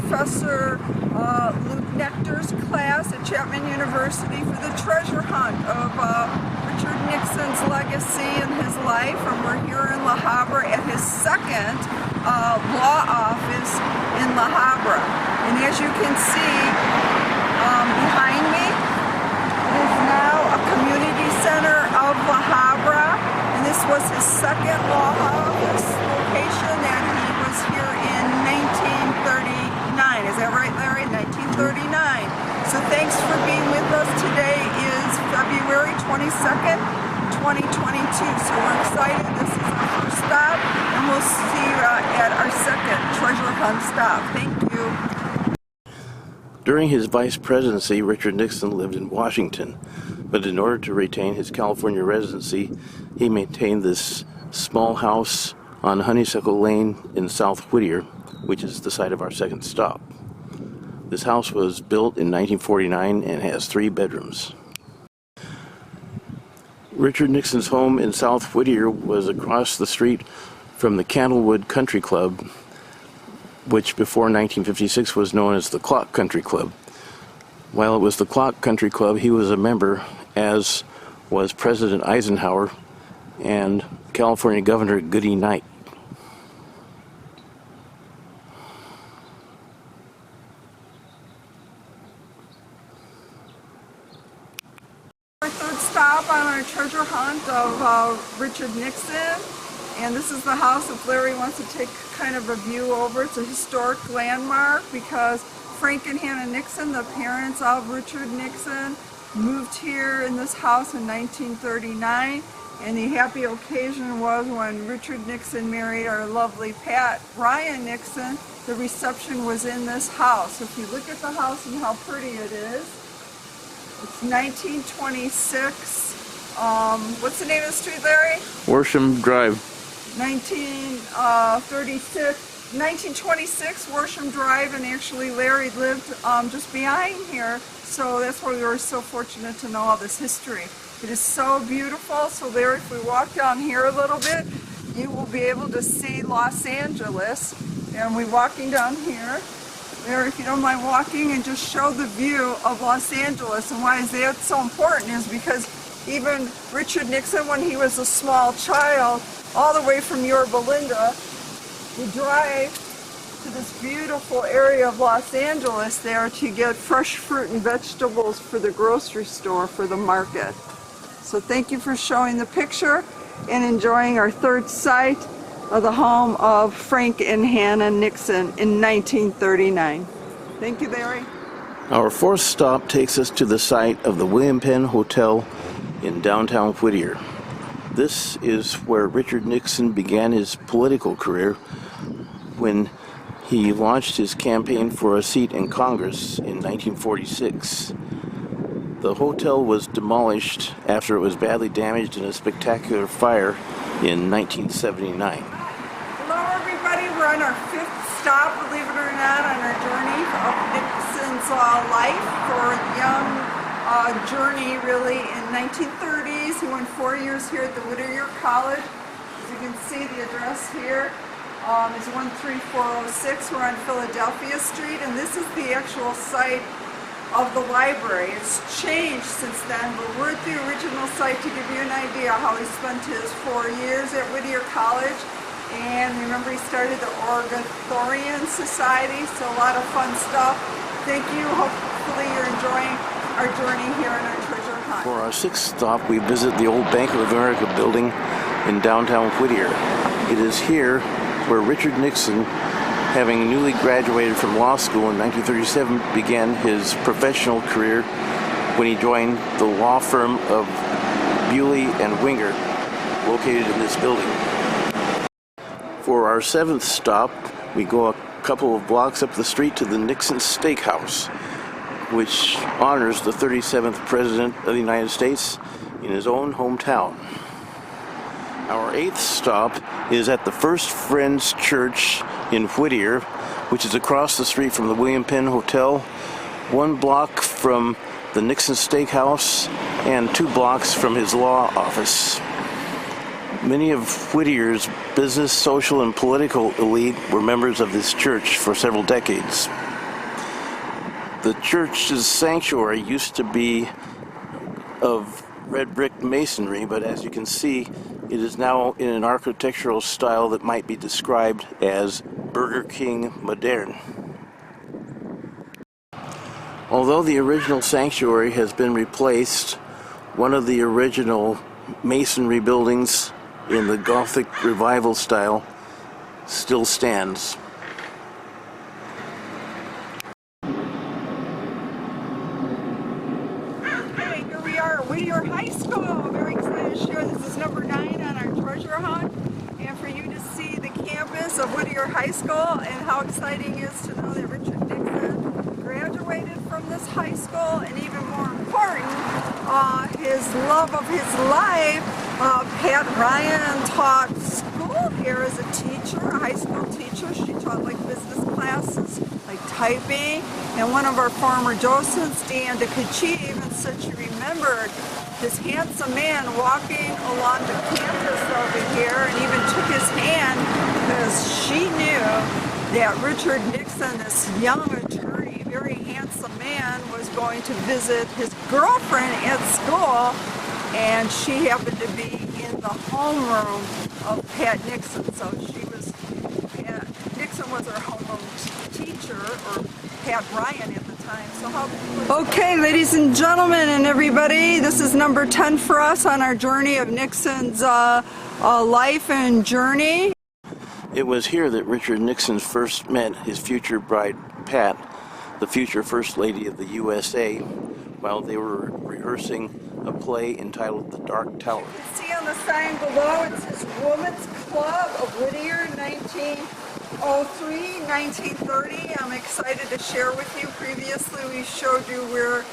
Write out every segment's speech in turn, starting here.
Professor Nichter's class at Chapman University for the treasure hunt of Richard Nixon's legacy and his life. And we're here in La Habra at his second law office in La Habra. And as you can see behind me, it is now a community center of La Habra. And this was his second law office location, and he was here in 1939. Is that right, Larry? 1939. So thanks for being with us. Today is February 22nd, 2022. So we're excited. This is our first stop, and we'll see you at our second treasure hunt stop. Thank you. During his vice presidency, Richard Nixon lived in Washington, but in order to retain his California residency, he maintained this small house on Honeysuckle Lane in South Whittier, which is the site of our second stop. This house was built in 1949 and has 3 bedrooms. Richard Nixon's home in South Whittier was across the street from the Candlewood Country Club, which before 1956 was known as the Clock Country Club. While it was the Clock Country Club, he was a member, as was President Eisenhower and California Governor Goody Knight. Our third stop on our treasure hunt of Richard Nixon. And this is the house if Larry wants to take kind of a view over. It's a historic landmark because Frank and Hannah Nixon, the parents of Richard Nixon, moved here in this house in 1939. And the happy occasion was when Richard Nixon married our lovely Pat Ryan Nixon. The reception was in this house. If you look at the house and how pretty it is, it's 1926. What's the name of the street, Larry? Worsham Drive. 1926 Worsham Drive, and actually Larry lived just behind here, so that's why we were so fortunate to know all this history. It is so beautiful. So Larry, if we walk down here a little bit, you will be able to see Los Angeles. And we're walking down here. Larry, if you don't mind walking and just show the view of Los Angeles. And why is that so important is because even Richard Nixon, when he was a small child, all the way from Yorba Linda, would drive to this beautiful area of Los Angeles there to get fresh fruit and vegetables for the grocery store, for the market. So thank you for showing the picture and enjoying our third site of the home of Frank and Hannah Nixon in 1939. Thank you, Larry. Our fourth stop takes us to the site of the William Penn Hotel in downtown Whittier. This is where Richard Nixon began his political career when he launched his campaign for a seat in Congress in 1946. The hotel was demolished after it was badly damaged in a spectacular fire in 1979. Hello everybody, we're on our 5th stop, believe it or not, on our journey of Nixon's life for a young journey really in 1930s. He went 4 years here at the Whittier College. As you can see, the address here is 13406. We're on Philadelphia Street, and this is the actual site of the library. It's changed since then, but we're at the original site to give you an idea how he spent his 4 years at Whittier College. And remember, he started the Ornithorian Society, so a lot of fun stuff. Thank you. Hopefully you're enjoying our journey here on our treasure hunt. For our 6th stop, we visit the old Bank of America building in downtown Whittier. It is here where Richard Nixon, having newly graduated from law school in 1937, began his professional career when he joined the law firm of Bewley and Winger, located in this building. For our 7th stop, we go a couple of blocks up the street to the Nixon Steakhouse, which honors the 37th President of the United States in his own hometown. Our 8th stop is at the First Friends Church in Whittier, which is across the street from the William Penn Hotel, 1 block from the Nixon Steakhouse, and 2 blocks from his law office. Many of Whittier's business, social, and political elite were members of this church for several decades. The church's sanctuary used to be of red brick masonry, but as you can see, it is now in an architectural style that might be described as Burger King modern. Although the original sanctuary has been replaced, one of the original masonry buildings in the Gothic revival style still stands. Okay, here we are at Whittier High School. Very excited to share. This is number 9 on our treasure hunt, and for you to see the campus of Whittier High School and how exciting it is to know that Richard Nixon graduated from this high school, and even more important, his love of his life. Pat Ryan taught school here as a teacher, a high school teacher. She taught like business classes, like typing, and one of our former docents, Dan DeCucci, even said she remembered this handsome man walking along the campus over here and even took his hand because she knew that Richard Nixon, this young attorney, very handsome man, was going to visit his girlfriend at school, and she happened to be in the homeroom of Pat Nixon. So Nixon was her homeroom teacher, or Pat Ryan at the time. So okay, ladies and gentlemen and everybody, this is number 10 for us on our journey of Nixon's life and journey. It was here that Richard Nixon first met his future bride, Pat, the future First Lady of the USA, while they were rehearsing a play entitled The Dark Tower. You can see on the sign below, it says Women's Club of Whittier, 1903, 1930. I'm excited to share with you. Previously, we showed you where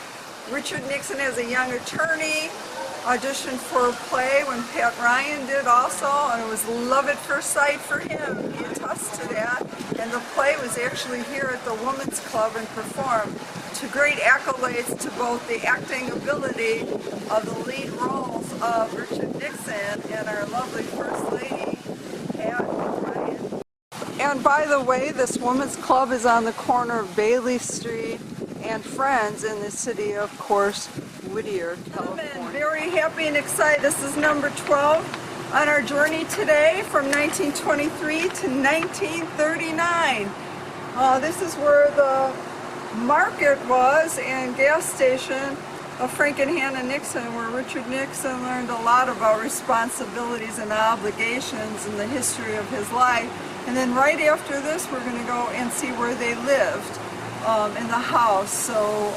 Richard Nixon, as a young attorney, auditioned for a play when Pat Ryan did also, and it was love at first sight for him. He attests to that. And the play was actually here at the Women's Club and performed to great accolades to both the acting ability of the lead roles of Richard Nixon and our lovely First Lady, Pat Ryan. And by the way, this Women's Club is on the corner of Bailey Street and Friends in the city, of course, Whittier, California. I'm very happy and excited. This is number 12 on our journey today from 1923 to 1939. This is where the market was and gas station of Frank and Hannah Nixon, where Richard Nixon learned a lot about responsibilities and obligations and the history of his life. And then right after this, we're going to go and see where they lived in the house. So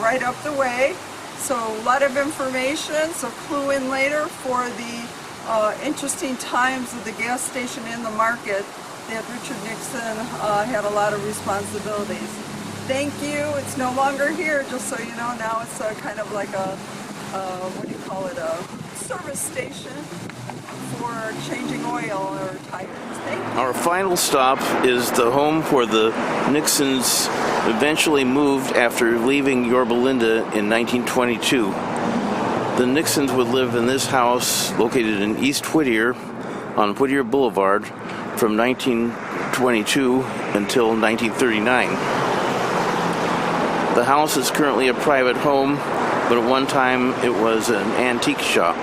right up the way. So a lot of information, so clue in later for the interesting times of the gas station and the market that Richard Nixon had a lot of responsibilities. Thank you. It's no longer here, just so you know. Now it's kind of like a, what do you call it, a service station for changing oil or tires. Thank you. Our final stop is the home where the Nixons eventually moved after leaving Yorba Linda in 1922. The Nixons would live in this house located in East Whittier on Whittier Boulevard from 1922 until 1939. The house is currently a private home, but at one time it was an antique shop.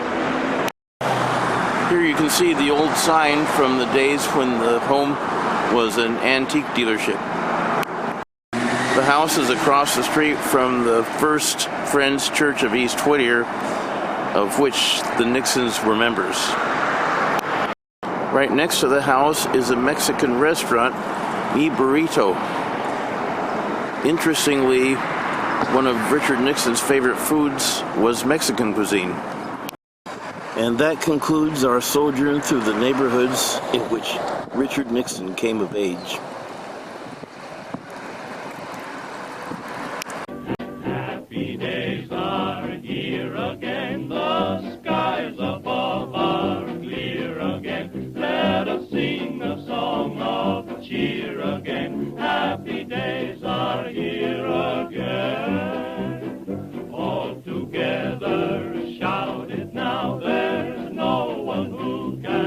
Here you can see the old sign from the days when the home was an antique dealership. The house is across the street from the First Friends Church of East Whittier, of which the Nixons were members. Right next to the house is a Mexican restaurant, Mi Burrito. Interestingly, one of Richard Nixon's favorite foods was Mexican cuisine. And that concludes our sojourn through the neighborhoods in which Richard Nixon came of age. Happy days are here again, the skies above are clear again. Let us sing a song of cheer again. Happy days are here again. All together shout it now, there's no one who can